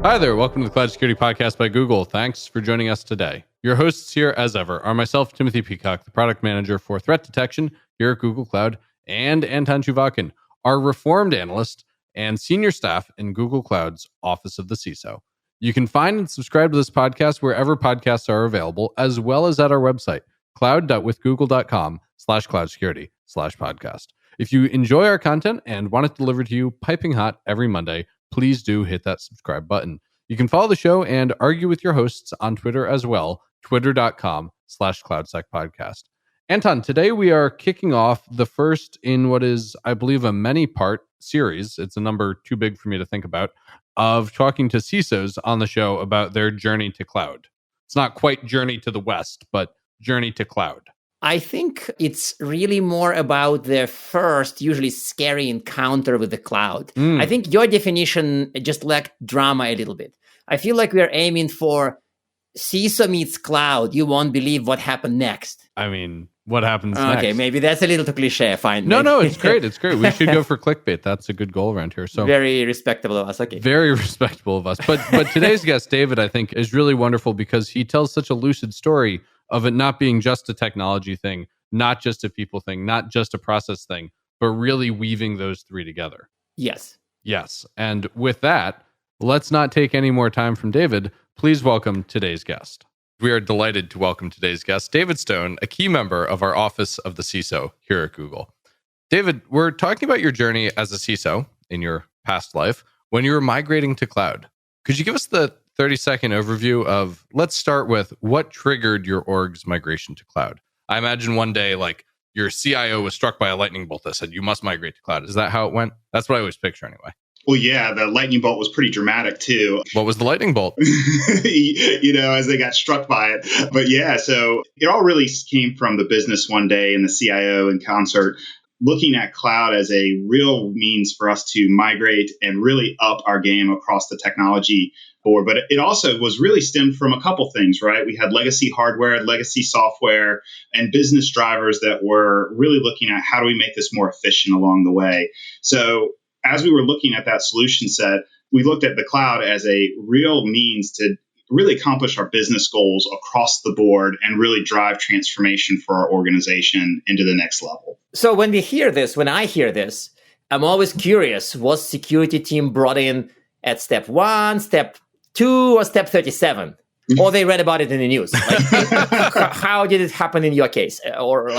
Hi there, welcome to the Cloud Security Podcast by Google. Thanks for joining us today. Your hosts here, as ever, are myself, Timothy Peacock, the product manager for threat detection here at Google Cloud, and Anton Chuvakin, our reformed analyst and senior staff in Google Cloud's Office of the CISO. You can find and subscribe to this podcast wherever podcasts are available, as well as at our website, cloud.withgoogle.com/cloudsecurity/podcast. If you enjoy our content and want it delivered to you piping hot every Monday, please do hit that subscribe button. You can follow the show and argue with your hosts on Twitter as well, twitter.com/cloudsecpodcast. Anton, today we are kicking off the first in what is, I believe, a many-part series. It's a number too big for me to think about, of talking to CISOs on the show about their journey to cloud. It's not quite journey to the West, but journey to cloud. I think it's really more about their first, usually scary encounter with the cloud. I think your definition just lacked drama a little bit. I feel like we are aiming for CISO meets cloud. You won't believe what happened next. I mean, what happens next? Okay, maybe that's a little too cliche. Fine. No, it's great. It's great. We should go for clickbait. That's a good goal around here. So very respectable of us. Okay. Very respectable of us. But today's guest, David, I think is really wonderful because he tells such a lucid story of it not being just a technology thing, not just a people thing, not just a process thing, but really weaving those three together. Yes. And with that, let's not take any more time from David. Please welcome today's guest. We are delighted to welcome today's guest, David Stone, a key member of our Office of the CISO here at Google. David, we're talking about your journey as a CISO in your past life when you were migrating to cloud. Could you give us the 30-second overview of, let's start with what triggered your org's migration to cloud? I imagine one day, like, your CIO was struck by a lightning bolt that said, you must migrate to cloud. Is that how it went? That's what I always picture anyway. Well, yeah, the lightning bolt was pretty dramatic, too. What was the lightning bolt? As they got struck by it. But yeah, so it all really came from the business one day and the CIO in concert, looking at cloud as a real means for us to migrate and really up our game across the technology board. But it also was really stemmed from a couple things, right? We had legacy hardware, legacy software, and business drivers that were really looking at how do we make this more efficient along the way. So as we were looking at that solution set, we looked at the cloud as a real means to really accomplish our business goals across the board and really drive transformation for our organization into the next level. So when I hear this, I'm always curious, was security team brought in at step 1, step 2, or step 37? Or they read about it in the news. Like, how did it happen in your case? Or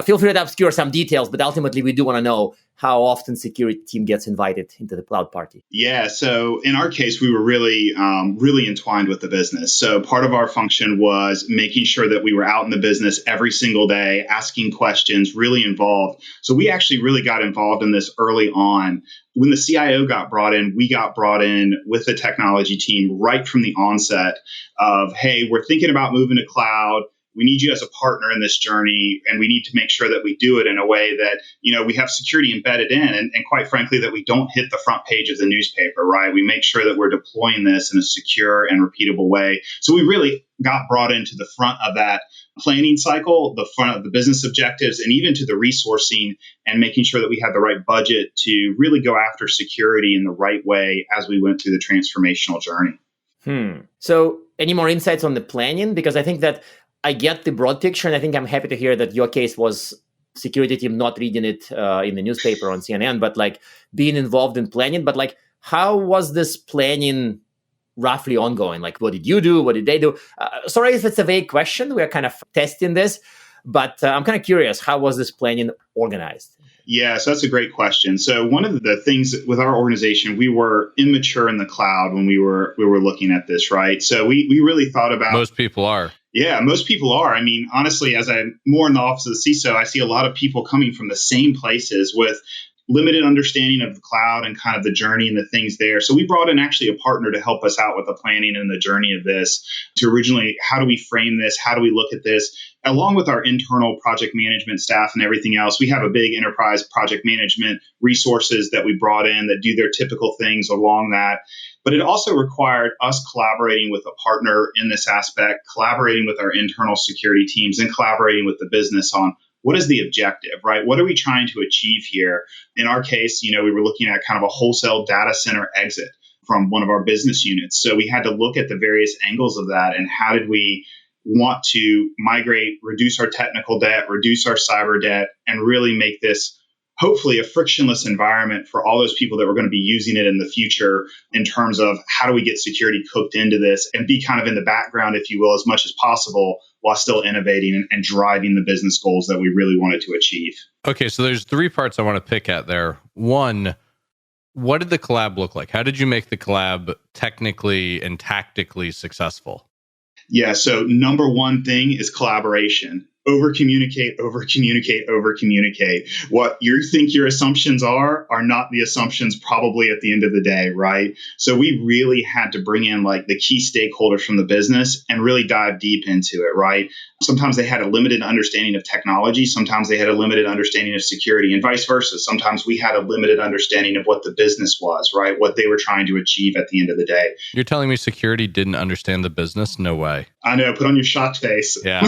feel free to obscure some details, but ultimately we do want to know how often security team gets invited into the cloud party. Yeah, so in our case, we were really entwined with the business. So part of our function was making sure that we were out in the business every single day, asking questions, really involved. So we actually really got involved in this early on. When the CIO got brought in, we got brought in with the technology team right from the onset of, hey, we're thinking about moving to cloud. We need you as a partner in this journey, and we need to make sure that we do it in a way that, we have security embedded in, and quite frankly, that we don't hit the front page of the newspaper, right? We make sure that we're deploying this in a secure and repeatable way. So we really got brought into the front of that planning cycle, the front of the business objectives, and even to the resourcing and making sure that we had the right budget to really go after security in the right way as we went through the transformational journey. So any more insights on the planning? Because I think that I get the broad picture, and I think I'm happy to hear that your case was security team not reading it in the newspaper on CNN, but like being involved in planning. But like, how was this planning roughly ongoing? Like, what did you do? What did they do? Sorry if it's a vague question. We're kind of testing this, but I'm kind of curious. How was this planning organized? Yeah, so that's a great question. So one of the things with our organization, we were immature in the cloud when we were looking at this, right? So we really thought about... Most people are. Yeah, most people are. I mean, honestly, as I'm more in the office of the CISO, I see a lot of people coming from the same places with limited understanding of the cloud and kind of the journey and the things there. So we brought in actually a partner to help us out with the planning and the journey of this to originally, how do we frame this? How do we look at this? Along with our internal project management staff and everything else, we have a big enterprise project management resources that we brought in that do their typical things along that. But it also required us collaborating with a partner in this aspect, collaborating with our internal security teams, and collaborating with the business on what is the objective, right? What are we trying to achieve here? In our case, we were looking at kind of a wholesale data center exit from one of our business units. So we had to look at the various angles of that and how did we want to migrate, reduce our technical debt, reduce our cyber debt, and really make this hopefully a frictionless environment for all those people that were going to be using it in the future in terms of how do we get security cooked into this and be kind of in the background, if you will, as much as possible while still innovating and driving the business goals that we really wanted to achieve. Okay, so there's 3 parts I want to pick at there. One, what did the collab look like? How did you make the collab technically and tactically successful? Yeah, so number one thing is collaboration. Over communicate, over communicate, over communicate. What you think your assumptions are not the assumptions probably at the end of the day, right? So we really had to bring in like the key stakeholders from the business and really dive deep into it, right? Sometimes they had a limited understanding of technology. Sometimes they had a limited understanding of security and vice versa. Sometimes we had a limited understanding of what the business was, right? What they were trying to achieve at the end of the day. You're telling me security didn't understand the business? No way. I know. Put on your shocked face. Yeah.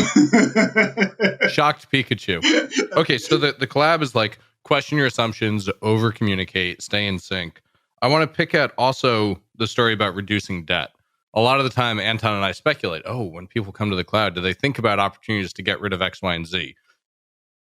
Shocked Pikachu. Okay, so the collab is like question your assumptions, over communicate, stay in sync. I want to pick at also the story about reducing debt. A lot of the time, Anton and I speculate, when people come to the cloud, do they think about opportunities to get rid of X, Y, and Z?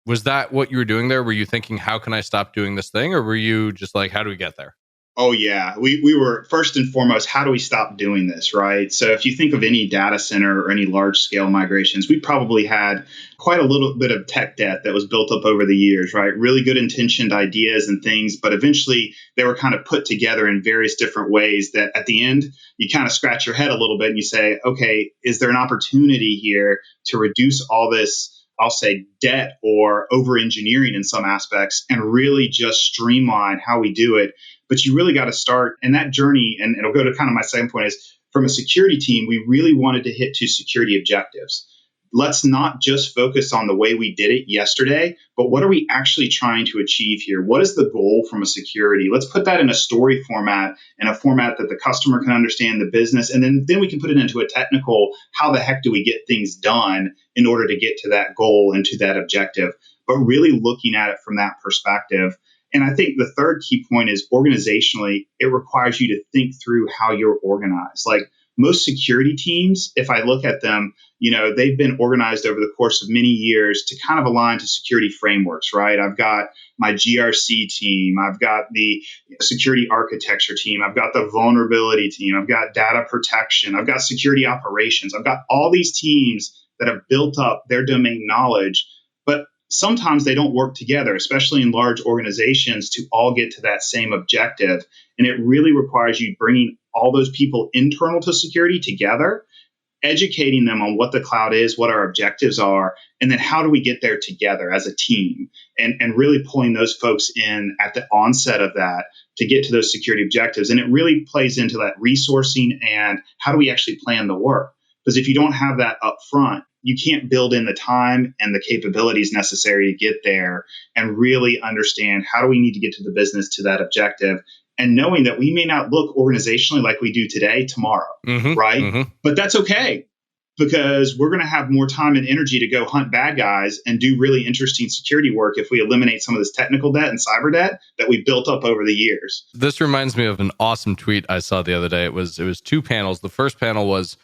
Was that what you were doing there? Were you thinking, how can I stop doing this thing? Or were you just like, how do we get there? Oh, yeah. We were first and foremost, how do we stop doing this, right? So if you think of any data center or any large scale migrations, we probably had quite a little bit of tech debt that was built up over the years, right? Really good intentioned ideas and things, but eventually they were kind of put together in various different ways that at the end, you kind of scratch your head a little bit and you say, okay, is there an opportunity here to reduce all this, I'll say, debt or over engineering in some aspects and really just streamline how we do it? But you really got to start in that journey. And it'll go to kind of my second point is from a security team, we really wanted to hit 2 security objectives. Let's not just focus on the way we did it yesterday, but what are we actually trying to achieve here? What is the goal from a security? Let's put that in a story format, in a format that the customer can understand the business. And then we can put it into a technical, how the heck do we get things done in order to get to that goal and to that objective? But really looking at it from that perspective. And I think the third key point is organizationally, it requires you to think through how you're organized. Like most security teams, if I look at them, they've been organized over the course of many years to kind of align to security frameworks, right? I've got my GRC team. I've got the security architecture team. I've got the vulnerability team. I've got data protection. I've got security operations. I've got all these teams that have built up their domain knowledge, but sometimes they don't work together, especially in large organizations, to all get to that same objective. And it really requires you bringing all those people internal to security together, educating them on what the cloud is, what our objectives are, and then how do we get there together as a team, and really pulling those folks in at the onset of that to get to those security objectives. And it really plays into that resourcing and how do we actually plan the work? Because if you don't have that up front, you can't build in the time and the capabilities necessary to get there and really understand how do we need to get to the business to that objective, and knowing that we may not look organizationally like we do today tomorrow, right? Mm-hmm. But that's okay, because we're going to have more time and energy to go hunt bad guys and do really interesting security work if we eliminate some of this technical debt and cyber debt that we built up over the years. This reminds me of an awesome tweet I saw the other day. It was 2 panels. The first panel was,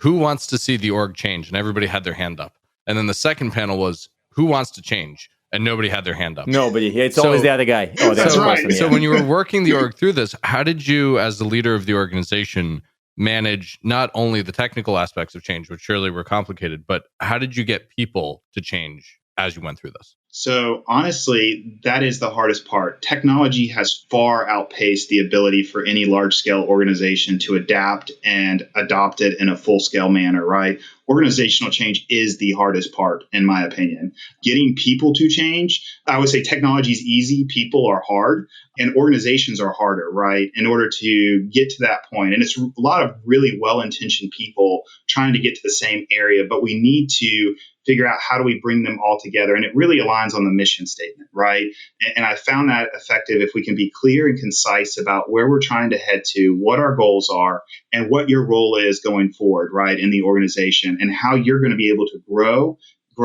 who wants to see the org change? And everybody had their hand up. And then the second panel was, who wants to change? And nobody had their hand up. Nobody. It's always the other guy. Oh, that's right. Person, yeah. So when you were working the org through this, how did you, as the leader of the organization, manage not only the technical aspects of change, which surely were complicated, but how did you get people to change as you went through this? So honestly, that is the hardest part. Technology has far outpaced the ability for any large-scale organization to adapt and adopt it in a full-scale manner, right? Organizational change is the hardest part, in my opinion. Getting people to change, I would say technology is easy, people are hard, and organizations are harder, right? In order to get to that point. And it's a lot of really well-intentioned people trying to get to the same area, but we need to figure out how do we bring them all together. And it really aligns on the mission statement, right? And I found that effective if we can be clear and concise about where we're trying to head to, what our goals are, and what your role is going forward, right, in the organization, and how you're going to be able to grow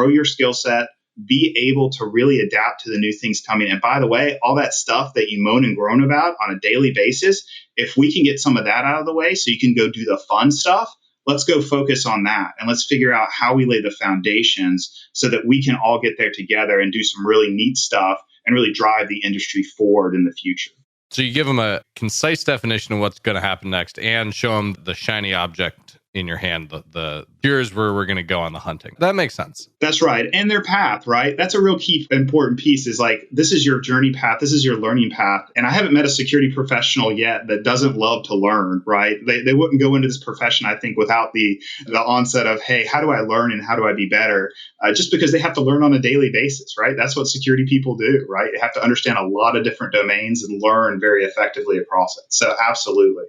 your skill set, be able to really adapt to the new things coming. And by the way, all that stuff that you moan and groan about on a daily basis, If we can get some of that out of the way so you can go do the fun stuff, let's go focus on that. And let's figure out how we lay the foundations so that we can all get there together and do some really neat stuff and really drive the industry forward in the future. So you give them a concise definition of what's going to happen next and show them the shiny object in your hand, the here's where we're going to go on the hunting. That makes sense. That's right. And their path, right? That's a real key important piece is like, this is your journey path. This is your learning path. And I haven't met a security professional yet that doesn't love to learn, right? They wouldn't go into this profession, I think, without the onset of, hey, how do I learn and how do I be better? Just because they have to learn on a daily basis, right? That's what security people do, right? They have to understand a lot of different domains and learn very effectively across it. So absolutely.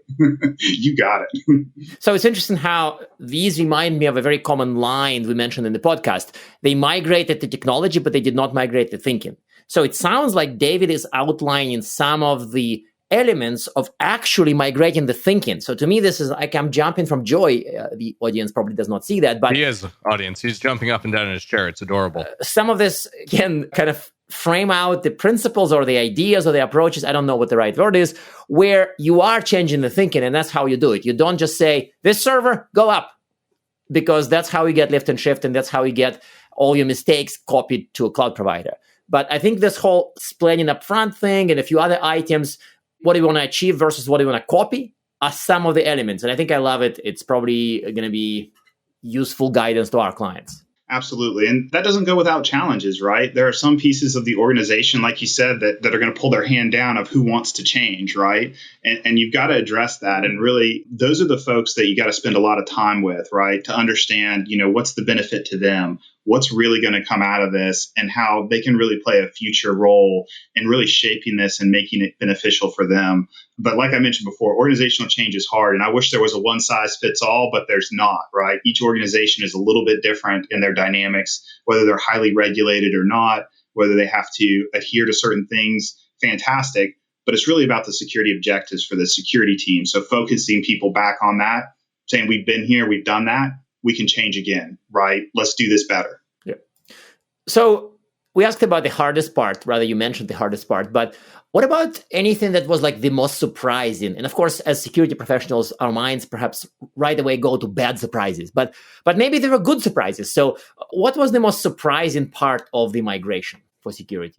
You got it. So it's interesting how these remind me of a very common line we mentioned in the podcast. They migrated the technology, but they did not migrate the thinking. So it sounds like David is outlining some of the elements of actually migrating the thinking. So to me, this is like I'm jumping from joy. The audience probably does not see that, but he is, audience. He's jumping up and down in his chair. It's adorable. Some of this can kind of frame out the principles or the ideas or the approaches. I don't know what the right word is, where you are changing the thinking, and that's how you do it. You don't just say, this server, go up, because that's how you get lift and shift, and that's how you get all your mistakes copied to a cloud provider. But I think this whole planning upfront thing and a few other items, what do you want to achieve versus what do you want to copy, are some of the elements. And I think I love it. It's probably going to be useful guidance to our clients. Absolutely. And that doesn't go without challenges, right? There are some pieces of the organization, like you said, that are going to pull their hand down of who wants to change, right? And you've got to address that. And really, those are the folks that you got to spend a lot of time with, right? To understand, what's the benefit to them, what's really going to come out of this, and how they can really play a future role in really shaping this and making it beneficial for them. But like I mentioned before, organizational change is hard. And I wish there was a one size fits all, but there's not, right? Each organization is a little bit different in their dynamics, whether they're highly regulated or not, whether they have to adhere to certain things, fantastic. But it's really about the security objectives for the security team. So focusing people back on that, saying we've been here, we've done that, we can change again, right? Let's do this better. Yeah. So we asked about the hardest part, rather you mentioned the hardest part, but what about anything that was like the most surprising? And of course, as security professionals, our minds perhaps right away go to bad surprises, but maybe there were good surprises. So what was the most surprising part of the migration for security?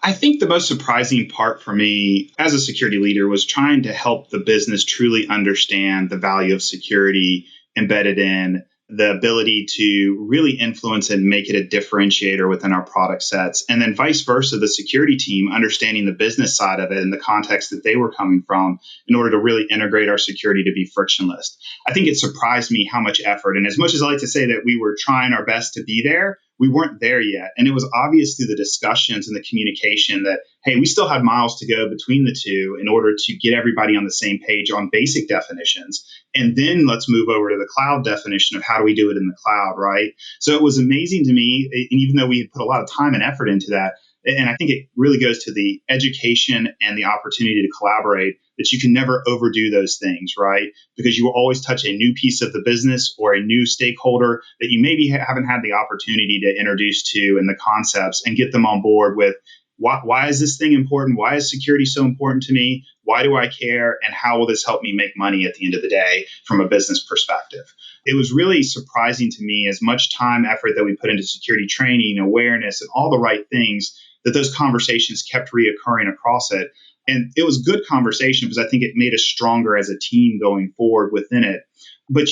I think the most surprising part for me as a security leader was trying to help the business truly understand the value of security embedded in the ability to really influence and make it a differentiator within our product sets. And then vice versa, the security team understanding the business side of it in the context that they were coming from in order to really integrate our security to be frictionless. I think it surprised me how much effort. And as much as I like to say that we were trying our best to be there, we weren't there yet. And it was obvious through the discussions and the communication that, hey, we still had miles to go between the two in order to get everybody on the same page on basic definitions. And then let's move over to the cloud definition of how do we do it in the cloud, right? So it was amazing to me, and even though we had put a lot of time and effort into that, and I think it really goes to the education and the opportunity to collaborate, that you can never overdo those things, right? Because you will always touch a new piece of the business or a new stakeholder that you maybe haven't had the opportunity to introduce to in the concepts and get them on board with, why is this thing important? Why is security so important to me? Why do I care? And how will this help me make money at the end of the day from a business perspective? It was really surprising to me as much time, effort that we put into security training, awareness, and all the right things, that those conversations kept reoccurring across it. And it was good conversation because I think it made us stronger as a team going forward within it. But,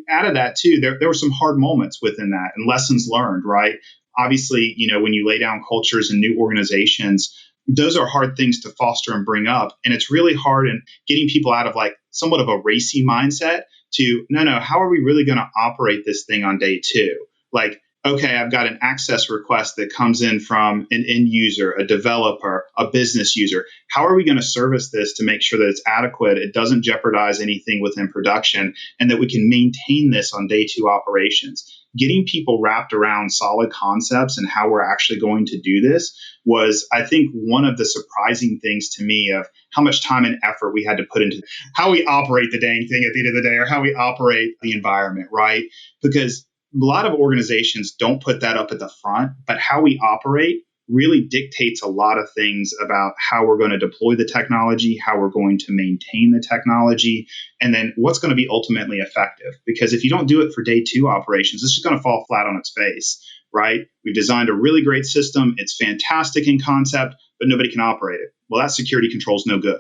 out of that too, there were some hard moments within that and lessons learned, right? Obviously, when you lay down cultures in new organizations, those are hard things to foster and bring up. And it's really hard in getting people out of like somewhat of a racy mindset to, no, how are we really going to operate this thing on day two? Like, okay, I've got an access request that comes in from an end user, a developer, a business user. How are we going to service this to make sure that it's adequate, it doesn't jeopardize anything within production, and that we can maintain this on day two operations? Getting people wrapped around solid concepts and how we're actually going to do this was, I think, one of the surprising things to me of how much time and effort we had to put into how we operate the dang thing at the end of the day, or how we operate the environment, right? Because a lot of organizations don't put that up at the front, but how we operate really dictates a lot of things about how we're going to deploy the technology, how we're going to maintain the technology, and then what's going to be ultimately effective. Because if you don't do it for day 2 operations, it's just going to fall flat on its face, right? We've designed a really great system. It's fantastic in concept, but nobody can operate it. Well, that security control is no good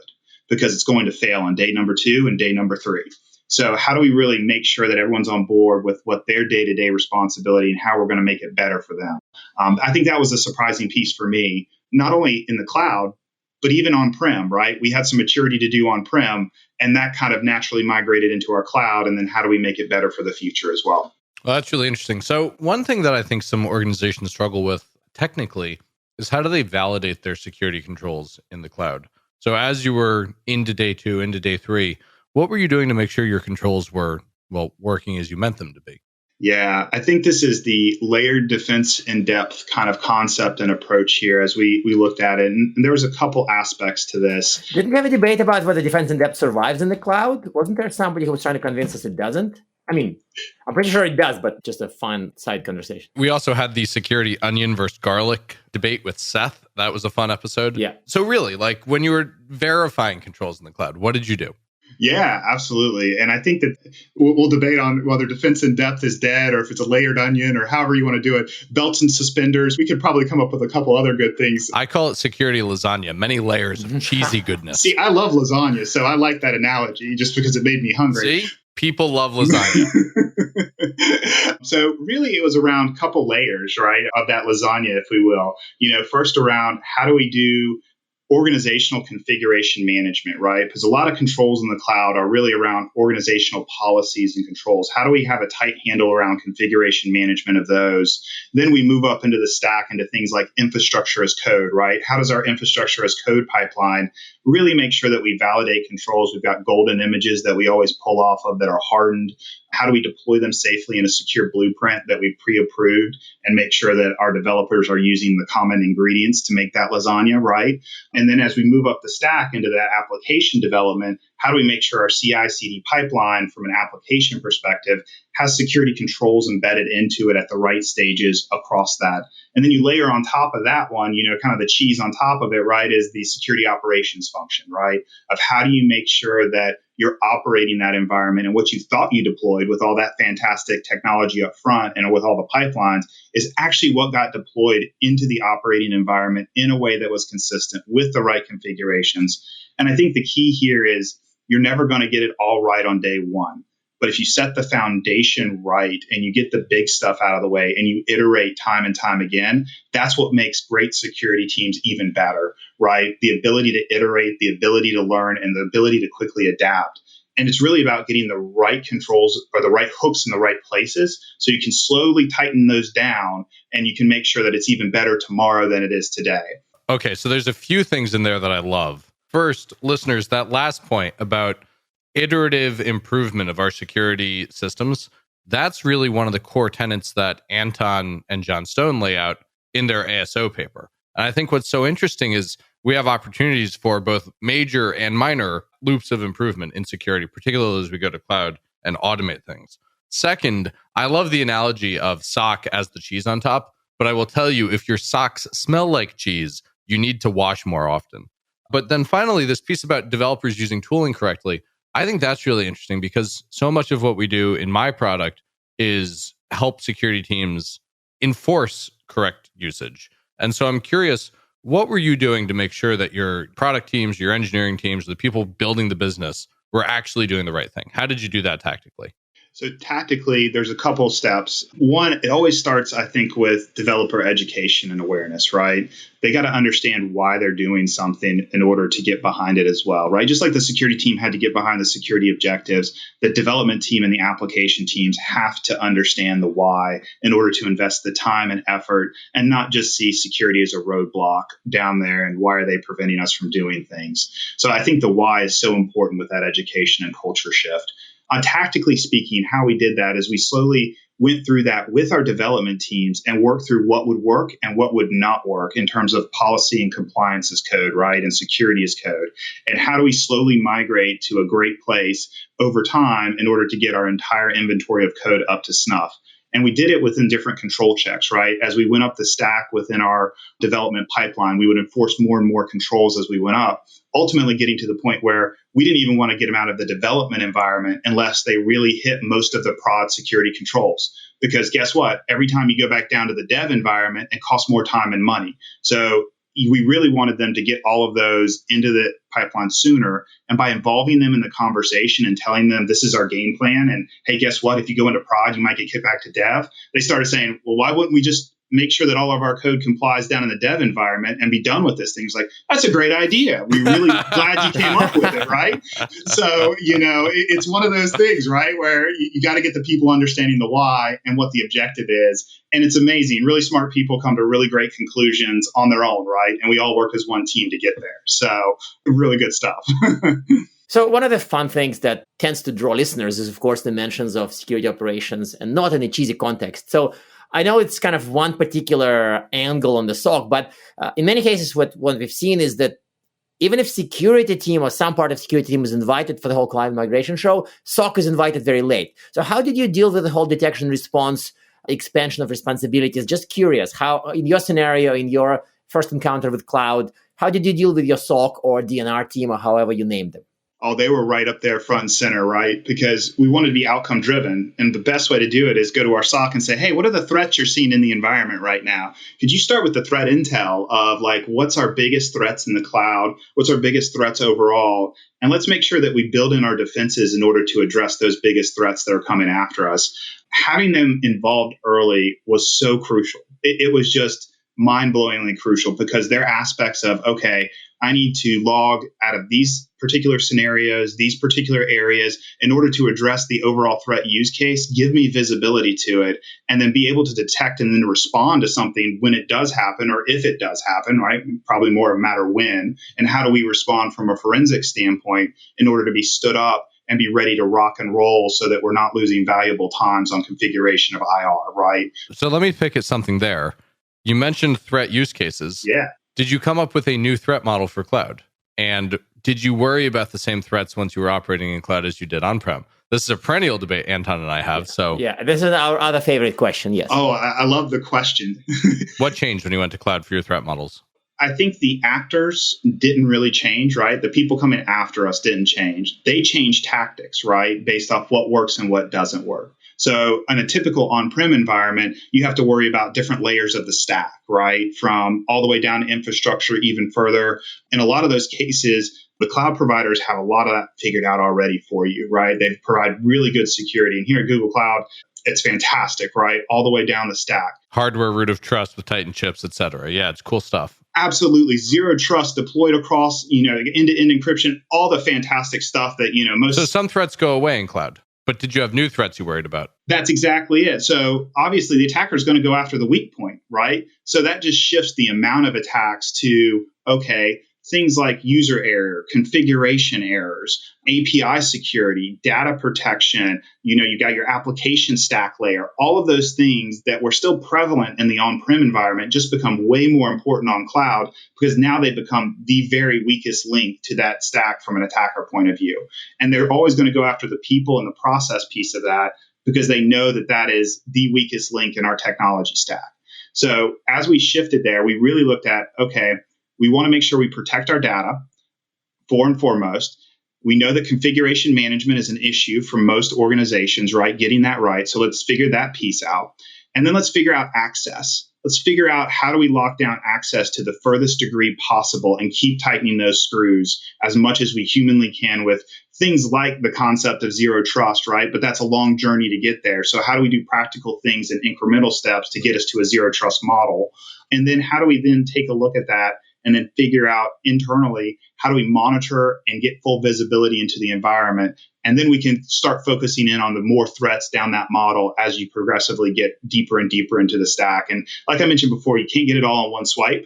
because it's going to fail on day number 2 and day number 3. So how do we really make sure that everyone's on board with what their day-to-day responsibility and how we're going to make it better for them? I think that was a surprising piece for me, not only in the cloud, but even on-prem, right? We had some maturity to do on-prem, and that kind of naturally migrated into our cloud. And then how do we make it better for the future as well? Well, that's really interesting. So one thing that I think some organizations struggle with technically is how do they validate their security controls in the cloud? So as you were into day 2, into day 3, what were you doing to make sure your controls were, well, working as you meant them to be? Yeah, I think this is the layered defense in depth kind of concept and approach here as we looked at it. And there was a couple aspects to this. Didn't we have a debate about whether defense in depth survives in the cloud? Wasn't there somebody who was trying to convince us it doesn't? I mean, I'm pretty sure it does, but just a fun side conversation. We also had the security onion versus garlic debate with Seth. That was a fun episode. Yeah. So really, like when you were verifying controls in the cloud, what did you do? Yeah, absolutely. And I think that we'll debate on whether defense in depth is dead or if it's a layered onion or however you want to do it. Belts and suspenders. We could probably come up with a couple other good things. I call it security lasagna, many layers of cheesy goodness. See, I love lasagna, so I like that analogy just because it made me hungry. See? People love lasagna. So really it was around a couple layers, right, of that lasagna, if we will. First around how do we do organizational configuration management, right? Because a lot of controls in the cloud are really around organizational policies and controls. How do we have a tight handle around configuration management of those? Then we move up into the stack into things like infrastructure as code, right? How does our infrastructure as code pipeline really make sure that we validate controls? We've got golden images that we always pull off of that are hardened. How do we deploy them safely in a secure blueprint that we pre-approved and make sure that our developers are using the common ingredients to make that lasagna, right? And then as we move up the stack into that application development, how do we make sure our CI/CD pipeline from an application perspective has security controls embedded into it at the right stages across that? And then you layer on top of that one, kind of the cheese on top of it, right, is the security operations function, right? Of how do you make sure that you're operating that environment and what you thought you deployed with all that fantastic technology up front and with all the pipelines is actually what got deployed into the operating environment in a way that was consistent with the right configurations. And I think the key here is you're never going to get it all right on day 1. But if you set the foundation right and you get the big stuff out of the way and you iterate time and time again, that's what makes great security teams even better, right? The ability to iterate, the ability to learn, and the ability to quickly adapt. And it's really about getting the right controls or the right hooks in the right places so you can slowly tighten those down and you can make sure that it's even better tomorrow than it is today. Okay, so there's a few things in there that I love. First, listeners, that last point about iterative improvement of our security systems, that's really one of the core tenets that Anton and John Stone lay out in their ASO paper. And I think what's so interesting is we have opportunities for both major and minor loops of improvement in security, particularly as we go to cloud and automate things. Second, I love the analogy of sock as the cheese on top, but I will tell you, if your socks smell like cheese, you need to wash more often. But then finally, this piece about developers using tooling correctly, I think that's really interesting because so much of what we do in my product is help security teams enforce correct usage. And so I'm curious, what were you doing to make sure that your product teams, your engineering teams, the people building the business were actually doing the right thing? How did you do that tactically? So tactically, there's a couple steps. One, it always starts, I think, with developer education and awareness, right? They got to understand why they're doing something in order to get behind it as well, right? Just like the security team had to get behind the security objectives, the development team and the application teams have to understand the why in order to invest the time and effort and not just see security as a roadblock down there and why are they preventing us from doing things. So I think the why is so important with that education and culture shift. Tactically speaking, how we did that is we slowly went through that with our development teams and worked through what would work and what would not work in terms of policy and compliance as code, right? And security as code. And how do we slowly migrate to a great place over time in order to get our entire inventory of code up to snuff? And we did it within different control checks, right? As we went up the stack within our development pipeline, we would enforce more and more controls as we went up, ultimately getting to the point where we didn't even want to get them out of the development environment unless they really hit most of the prod security controls. Because guess what? Every time you go back down to the dev environment, it costs more time and money. So we really wanted them to get all of those into the pipeline sooner. And by involving them in the conversation and telling them this is our game plan, and hey, guess what? If you go into prod, you might get kicked back to dev. They started saying, well, why wouldn't we just make sure that all of our code complies down in the dev environment and be done with this thing? It's like, that's a great idea. We're really glad you came up with it, right? So, it's one of those things, right, where you got to get the people understanding the why and what the objective is. And it's amazing. Really smart people come to really great conclusions on their own, right? And we all work as one team to get there. So really good stuff. So one of the fun things that tends to draw listeners is, of course, the mentions of security operations, and not in a cheesy context. So I know it's kind of one particular angle on the SOC, but in many cases, what we've seen is that even if security team or some part of security team is invited for the whole cloud migration show, SOC is invited very late. So how did you deal with the whole detection response, expansion of responsibilities? Just curious, how in your scenario, in your first encounter with cloud, how did you deal with your SOC or DNR team or however you named them? Oh, they were right up there front and center, right? Because we wanted to be outcome driven. And the best way to do it is go to our SOC and say, hey, what are the threats you're seeing in the environment right now? Could you start with the threat intel of like, what's our biggest threats in the cloud? What's our biggest threats overall? And let's make sure that we build in our defenses in order to address those biggest threats that are coming after us. Having them involved early was so crucial. It was just mind-blowingly crucial because they're aspects of, okay, I need to log out of these particular scenarios, these particular areas in order to address the overall threat use case, give me visibility to it, and then be able to detect and then respond to something when it does happen or if it does happen, right? Probably more a matter when. And how do we respond from a forensic standpoint in order to be stood up and be ready to rock and roll so that we're not losing valuable times on configuration of IR, right? So let me pick at something there. You mentioned threat use cases. Yeah. Did you come up with a new threat model for cloud? And did you worry about the same threats once you were operating in cloud as you did on-prem? This is a perennial debate Anton and I have. Yeah, this is our other favorite question, yes. Oh, I love the question. What changed when you went to cloud for your threat models? I think the actors didn't really change, right? The people coming after us didn't change. They changed tactics, right? Based off what works and what doesn't work. So in a typical on-prem environment, you have to worry about different layers of the stack, right? From all the way down to infrastructure, even further. In a lot of those cases, the cloud providers have a lot of that figured out already for you, right? They provide really good security. And here at Google Cloud, it's fantastic, right? All the way down the stack. Hardware root of trust with Titan chips, et cetera. Yeah, it's cool stuff. Absolutely. Zero trust deployed across, end-to-end encryption, all the fantastic stuff that, most. So some threats go away in cloud, but did you have new threats you worried about? That's exactly it. So obviously the attacker is going to go after the weak point, right? So that just shifts the amount of attacks to, okay, things like user error, configuration errors, API security, data protection, you got your application stack layer, all of those things that were still prevalent in the on-prem environment just become way more important on cloud because now they become the very weakest link to that stack from an attacker point of view. And they're always going to go after the people and the process piece of that because they know that that is the weakest link in our technology stack. So as we shifted there, we really looked at, okay, we want to make sure we protect our data, for and foremost. We know that configuration management is an issue for most organizations, right? Getting that right. So let's figure that piece out. And then let's figure out access. Let's figure out how do we lock down access to the furthest degree possible and keep tightening those screws as much as we humanly can with things like the concept of zero trust, right? But that's a long journey to get there. So how do we do practical things and incremental steps to get us to a zero trust model? And then how do we then take a look at that and then figure out internally how do we monitor and get full visibility into the environment. And then we can start focusing in on the more threats down that model as you progressively get deeper and deeper into the stack. And like I mentioned before, you can't get it all in one swipe.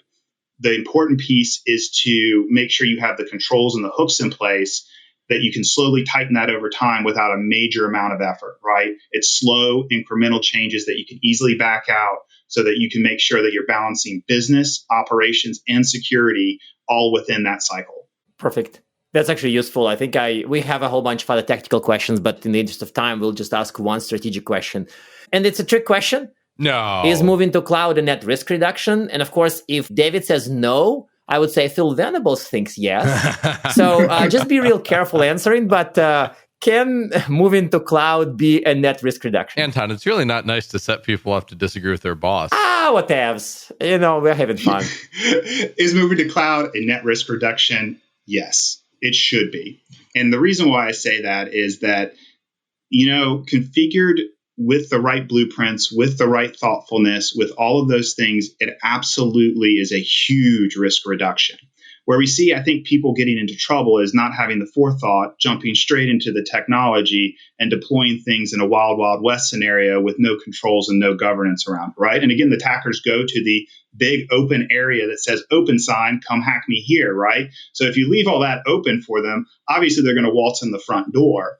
The important piece is to make sure you have the controls and the hooks in place that you can slowly tighten that over time without a major amount of effort, right? It's slow, incremental changes that you can easily back out so that you can make sure that you're balancing business, operations, and security all within that cycle. Perfect. That's actually useful. I think we have a whole bunch of other tactical questions, but in the interest of time, we'll just ask one strategic question. And it's a trick question. No. Is moving to cloud a net risk reduction? And of course, if David says no, I would say Phil Venables thinks yes. So just be real careful answering, but can moving to cloud be a net risk reduction? Anton, it's really not nice to set people up to disagree with their boss. Whatevs. We're having fun. Is moving to cloud a net risk reduction? Yes, it should be. And the reason why I say that is that, configured with the right blueprints, with the right thoughtfulness, with all of those things, it absolutely is a huge risk reduction. Where we see, I think, people getting into trouble is not having the forethought, jumping straight into the technology and deploying things in a wild, wild west scenario with no controls and no governance around, right? And again, the attackers go to the big open area that says open sign, come hack me here, right? So if you leave all that open for them, obviously they're going to waltz in the front door.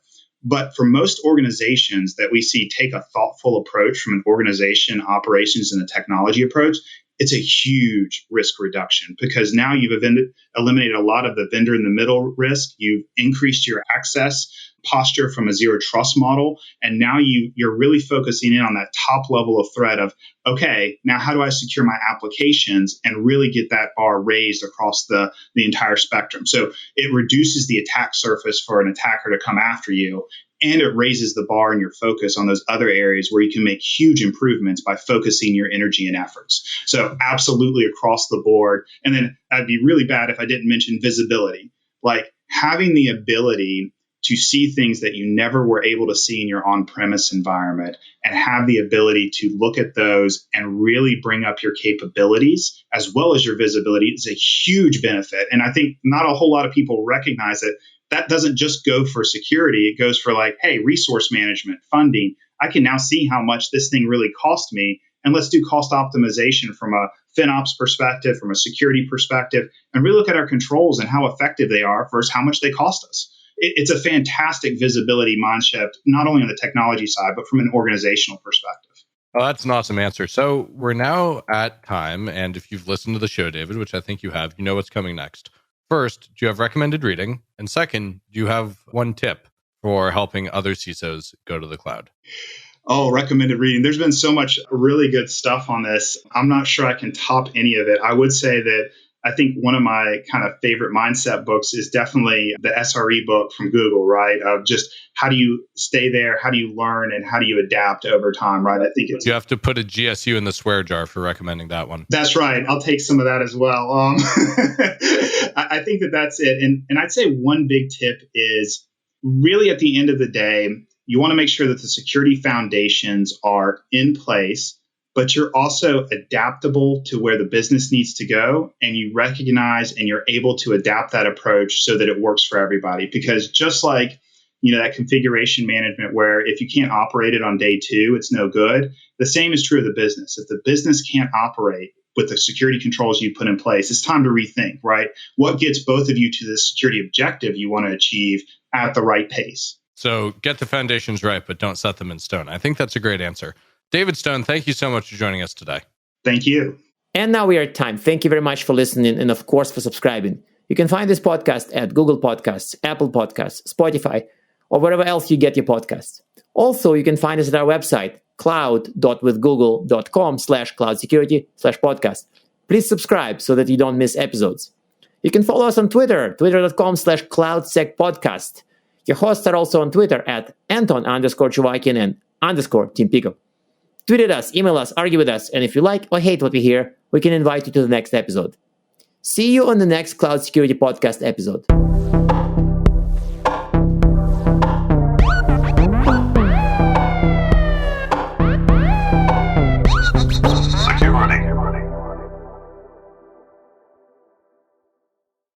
But for most organizations that we see take a thoughtful approach from an organization, operations, and a technology approach, it's a huge risk reduction because now you've eliminated a lot of the vendor in the middle risk. You've increased your access posture from a zero trust model. And now you're really focusing in on that top level of threat of, okay, now how do I secure my applications and really get that bar raised across the entire spectrum? So it reduces the attack surface for an attacker to come after you. And it raises the bar and your focus on those other areas where you can make huge improvements by focusing your energy and efforts. So absolutely across the board. And then I'd be really bad if I didn't mention visibility, like having the ability to see things that you never were able to see in your on-premise environment and have the ability to look at those and really bring up your capabilities as well as your visibility is a huge benefit. And I think not a whole lot of people recognize it. That doesn't just go for security. It goes for like, hey, resource management, funding. I can now see how much this thing really cost me. And let's do cost optimization from a FinOps perspective, from a security perspective, and really look at our controls and how effective they are versus how much they cost us. It's a fantastic visibility mind shift, not only on the technology side, but from an organizational perspective. Oh, that's an awesome answer. So we're now at time. And if you've listened to the show, David, which I think you have, you know what's coming next. First, do you have recommended reading? And second, do you have one tip for helping other CISOs go to the cloud? Oh, recommended reading. There's been so much really good stuff on this. I'm not sure I can top any of it. I would say that I think one of my kind of favorite mindset books is definitely the SRE book from Google, right? Of just how do you stay there? How do you learn? And how do you adapt over time, right? I think you have to put a GSU in the swear jar for recommending that one. That's right. I'll take some of that as well. I think that's it. And I'd say one big tip is really at the end of the day, you want to make sure that the security foundations are in place, but you're also adaptable to where the business needs to go, and you recognize and you're able to adapt that approach so that it works for everybody. Because just like, that configuration management where if you can't operate it on day 2, it's no good. The same is true of the business. If the business can't operate with the security controls you put in place, it's time to rethink, right? What gets both of you to the security objective you want to achieve at the right pace? So get the foundations right, but don't set them in stone. I think that's a great answer. David Stone, thank you so much for joining us today. Thank you. And now we are at time. Thank you very much for listening and, of course, for subscribing. You can find this podcast at Google Podcasts, Apple Podcasts, Spotify, or wherever else you get your podcasts. Also, you can find us at our website, cloud.withgoogle.com/cloudsecurity/podcast. Please subscribe so that you don't miss episodes. You can follow us on Twitter, twitter.com/cloudsecpodcast. Your hosts are also on Twitter at Anton_Chuvakin and _Team Pico. Tweet at us, email us, argue with us, and if you like or hate what we hear, we can invite you to the next episode. See you on the next Cloud Security Podcast episode.